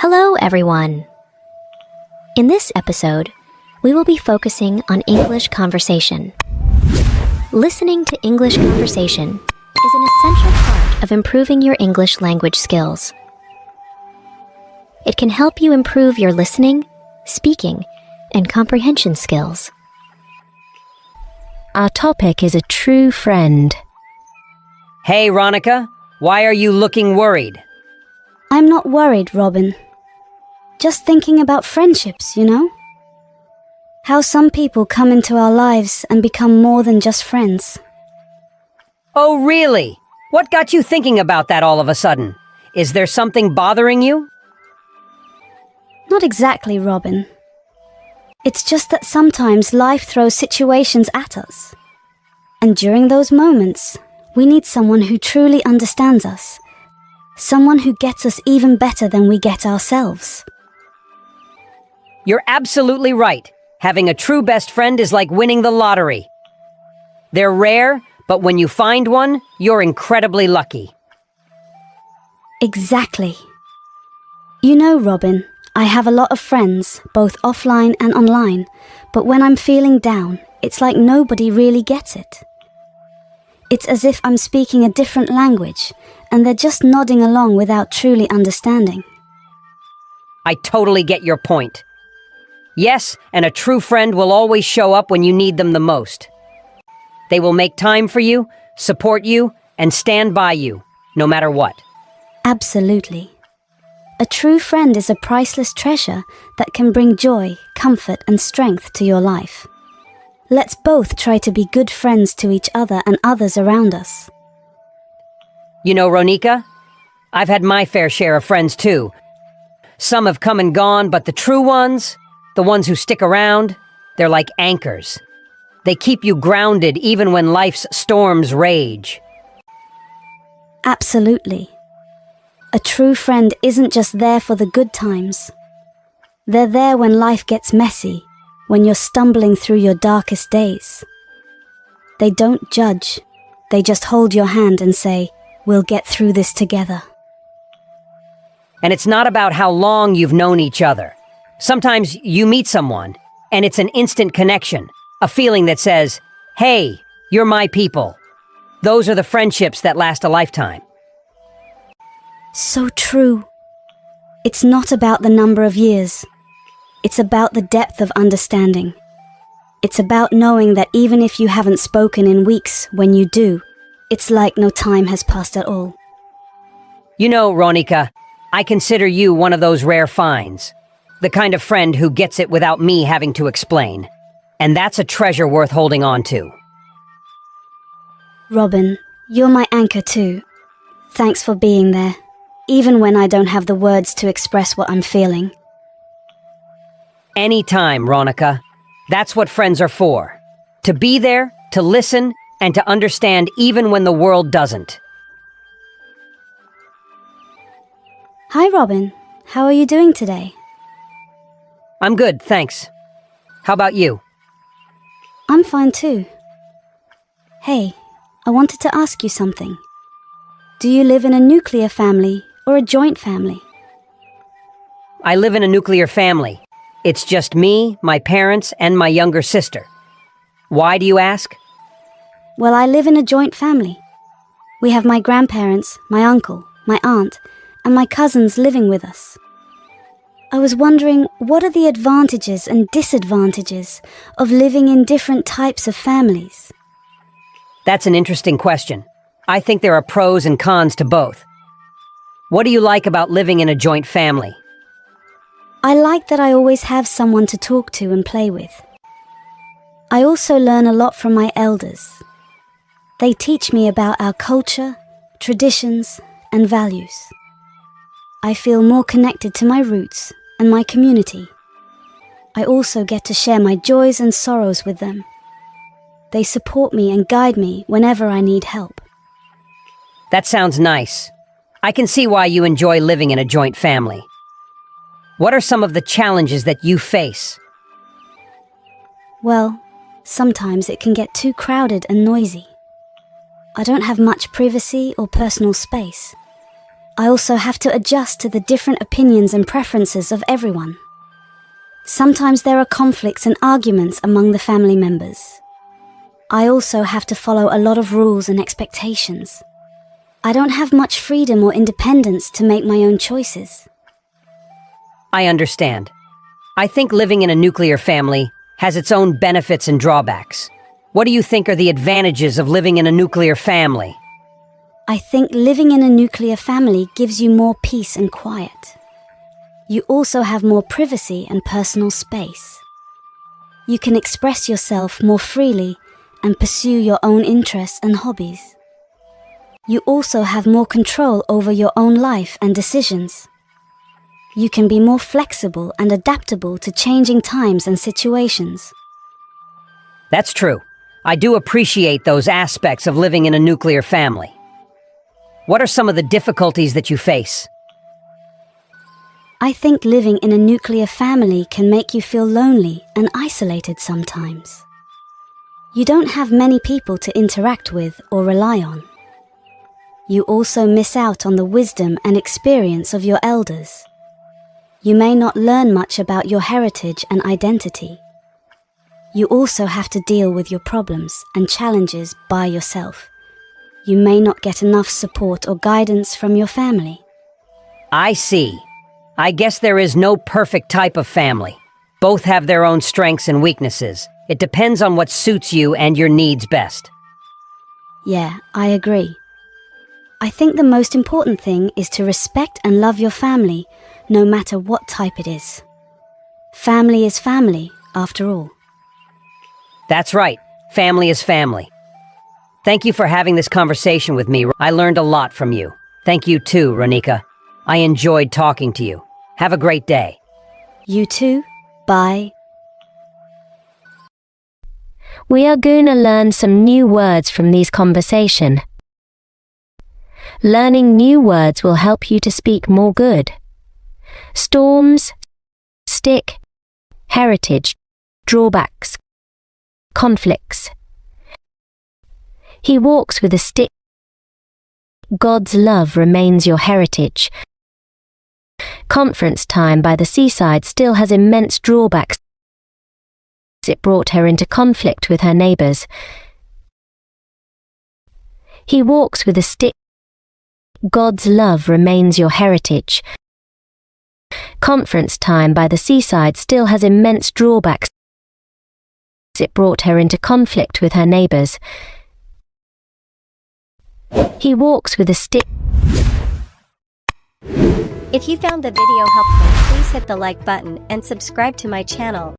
Hello, everyone. In this episode, we will be focusing on English conversation. Listening to English conversation is an essential part of improving your English language skills. It can help you improve your listening, speaking, and comprehension skills. Our topic is a true friend. Hey, Ronica, why are you looking worried? I'm not worried, Robin. Just thinking about friendships, you know? How some people come into our lives and become more than just friends. Oh, really? What got you thinking about that all of a sudden? Is there something bothering you? Not exactly, Robin. It's just that sometimes life throws situations at us. And during those moments, we need someone who truly understands us. Someone who gets us even better than we get ourselves. You're absolutely right. Having a true best friend is like winning the lottery. They're rare, but when you find one, you're incredibly lucky. Exactly. You know, Robin, I have a lot of friends, both offline and online, but when I'm feeling down, it's like nobody really gets it. It's as if I'm speaking a different language, and they're just nodding along without truly understanding. I totally get your point. Yes, and a true friend will always show up when you need them the most. They will make time for you, support you, and stand by you, no matter what. Absolutely. A true friend is a priceless treasure that can bring joy, comfort, and strength to your life. Let's both try to be good friends to each other and others around us. You know, Ronica, I've had my fair share of friends too. Some have come and gone, but the true ones, the ones who stick around, they're like anchors. They keep you grounded even when life's storms rage. Absolutely. A true friend isn't just there for the good times. They're there when life gets messy, when you're stumbling through your darkest days. They don't judge. They just hold your hand and say, "We'll get through this together." And it's not about how long you've known each other. Sometimes you meet someone, and it's an instant connection, a feeling that says, "Hey, you're my people." Those are the friendships that last a lifetime. So true. It's not about the number of years. It's about the depth of understanding. It's about knowing that even if you haven't spoken in weeks, when you do, it's like no time has passed at all. You know, Ronica, I consider you one of those rare finds. The kind of friend who gets it without me having to explain. And that's a treasure worth holding on to. Robin, you're my anchor too. Thanks for being there, even when I don't have the words to express what I'm feeling. Anytime, Ronica. That's what friends are for. To be there, to listen, and to understand even when the world doesn't. Hi, Robin. How are you doing today? I'm good, thanks. How about you? I'm fine too. Hey, I wanted to ask you something. Do you live in a nuclear family or a joint family? I live in a nuclear family. It's just me, my parents, and my younger sister. Why do you ask? Well, I live in a joint family. We have my grandparents, my uncle, my aunt, and my cousins living with us. I was wondering, what are the advantages and disadvantages of living in different types of families? That's an interesting question. I think there are pros and cons to both. What do you like about living in a joint family? I like that I always have someone to talk to and play with. I also learn a lot from my elders. They teach me about our culture, traditions, and values. I feel more connected to my roots and my community. I also get to share my joys and sorrows with them. They support me and guide me whenever I need help. That sounds nice. I can see why you enjoy living in a joint family. What are some of the challenges that you face? Well, sometimes it can get too crowded and noisy. I don't have much privacy or personal space. I also have to adjust to the different opinions and preferences of everyone. Sometimes there are conflicts and arguments among the family members. I also have to follow a lot of rules and expectations. I don't have much freedom or independence to make my own choices. I understand. I think living in a nuclear family has its own benefits and drawbacks. What do you think are the advantages of living in a nuclear family? I think living in a nuclear family gives you more peace and quiet. You also have more privacy and personal space. You can express yourself more freely and pursue your own interests and hobbies. You also have more control over your own life and decisions. You can be more flexible and adaptable to changing times and situations. That's true. I do appreciate those aspects of living in a nuclear family. What are some of the difficulties that you face? I think living in a nuclear family can make you feel lonely and isolated sometimes. You don't have many people to interact with or rely on. You also miss out on the wisdom and experience of your elders. You may not learn much about your heritage and identity. You also have to deal with your problems and challenges by yourself. You may not get enough support or guidance from your family. I see. I guess there is no perfect type of family. Both have their own strengths and weaknesses. It depends on what suits you and your needs best. Yeah, I agree. I think the most important thing is to respect and love your family, no matter what type it is. Family is family, after all. That's right. Family is family. Thank you for having this conversation with me. I learned a lot from you. Thank you too, Ronika. I enjoyed talking to you. Have a great day. You too. Bye. We are going to learn some new words from these conversation. Learning new words will help you to speak more good. Storms, stick, heritage, drawbacks, conflicts. He walks with a stick. God's love remains your heritage. Conference time by the seaside still has immense drawbacks. It brought her into conflict with her neighbors. He walks with a stick. God's love remains your heritage. Conference time by the seaside still has immense drawbacks. It brought her into conflict with her neighbors. He walks with a stick. If you found the video helpful, please hit the like button and subscribe to my channel.